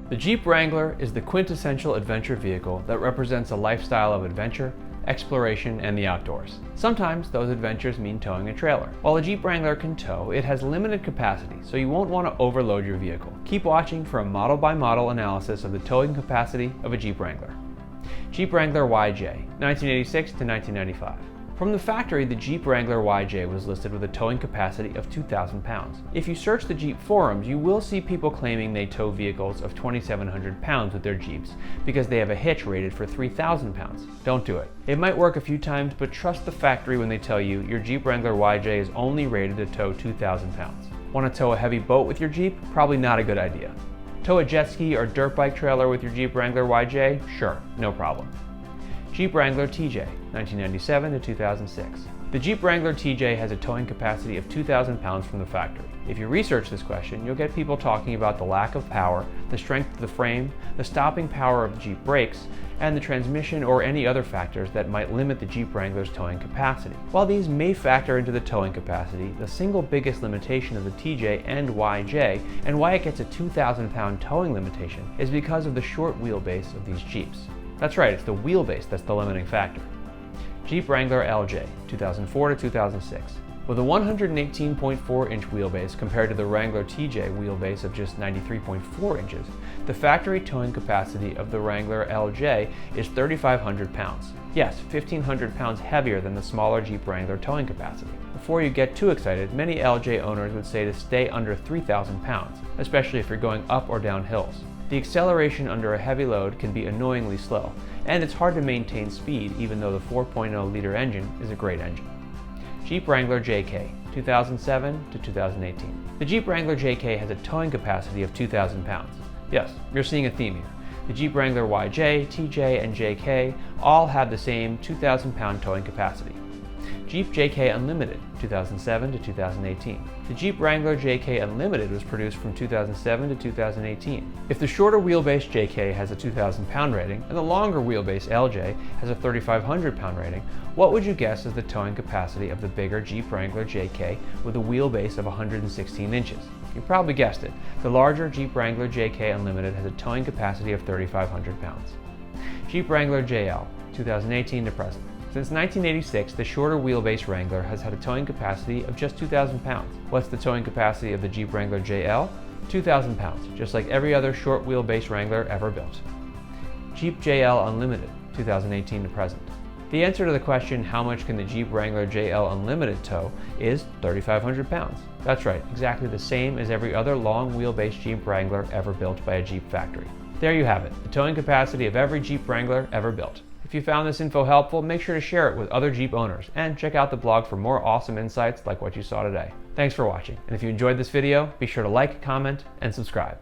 The Jeep Wrangler is the quintessential adventure vehicle that represents a lifestyle of adventure, exploration, and the outdoors. Sometimes those adventures mean towing a trailer. While a Jeep Wrangler can tow, it has limited capacity, so you won't want to overload your vehicle. Keep watching for a model-by-model analysis of the towing capacity of a Jeep Wrangler. Jeep Wrangler YJ, 1986 to 1995. From the factory, the Jeep Wrangler YJ was listed with a towing capacity of 2,000 pounds. If you search the Jeep forums, you will see people claiming they tow vehicles of 2,700 pounds with their Jeeps because they have a hitch rated for 3,000 pounds. Don't do it. It might work a few times, but trust the factory when they tell you your Jeep Wrangler YJ is only rated to tow 2,000 pounds. Want to tow a heavy boat with your Jeep? Probably not a good idea. Tow a jet ski or dirt bike trailer with your Jeep Wrangler YJ? Sure, no problem. Jeep Wrangler TJ, 1997 to 2006. The Jeep Wrangler TJ has a towing capacity of 2,000 pounds from the factory. If you research this question, you'll get people talking about the lack of power, the strength of the frame, the stopping power of the Jeep brakes, and the transmission or any other factors that might limit the Jeep Wrangler's towing capacity. While these may factor into the towing capacity, the single biggest limitation of the TJ and YJ, and why it gets a 2,000 pound towing limitation, is because of the short wheelbase of these Jeeps. That's right, it's the wheelbase that's the limiting factor. Jeep Wrangler LJ, 2004 to 2006. With a 118.4-inch wheelbase compared to the Wrangler TJ wheelbase of just 93.4 inches, the factory towing capacity of the Wrangler LJ is 3,500 pounds. Yes, 1,500 pounds heavier than the smaller Jeep Wrangler towing capacity. Before you get too excited, many LJ owners would say to stay under 3,000 pounds, especially if you're going up or down hills. The acceleration under a heavy load can be annoyingly slow, and it's hard to maintain speed even though the 4.0-liter engine is a great engine. Jeep Wrangler JK, 2007 to 2018. The Jeep Wrangler JK has a towing capacity of 2,000 pounds. Yes, you're seeing a theme here. The Jeep Wrangler YJ, TJ, and JK all have the same 2,000 pound towing capacity. Jeep JK Unlimited, 2007 to 2018. The Jeep Wrangler JK Unlimited was produced from 2007 to 2018. If the shorter wheelbase JK has a 2,000 pound rating and the longer wheelbase LJ has a 3,500 pound rating, what would you guess is the towing capacity of the bigger Jeep Wrangler JK with a wheelbase of 116 inches? You probably guessed it. The larger Jeep Wrangler JK Unlimited has a towing capacity of 3,500 pounds. Jeep Wrangler JL, 2018 to present. Since 1986, the shorter wheelbase Wrangler has had a towing capacity of just 2,000 pounds. What's the towing capacity of the Jeep Wrangler JL? 2,000 pounds, just like every other short wheelbase Wrangler ever built. Jeep JL Unlimited, 2018 to present. The answer to the question, how much can the Jeep Wrangler JL Unlimited tow, is 3,500 pounds. That's right, exactly the same as every other long wheelbase Jeep Wrangler ever built by a Jeep factory. There you have it, the towing capacity of every Jeep Wrangler ever built. If you found this info helpful, make sure to share it with other Jeep owners and check out the blog for more awesome insights like what you saw today. Thanks for watching, and if you enjoyed this video, be sure to like, comment, and subscribe.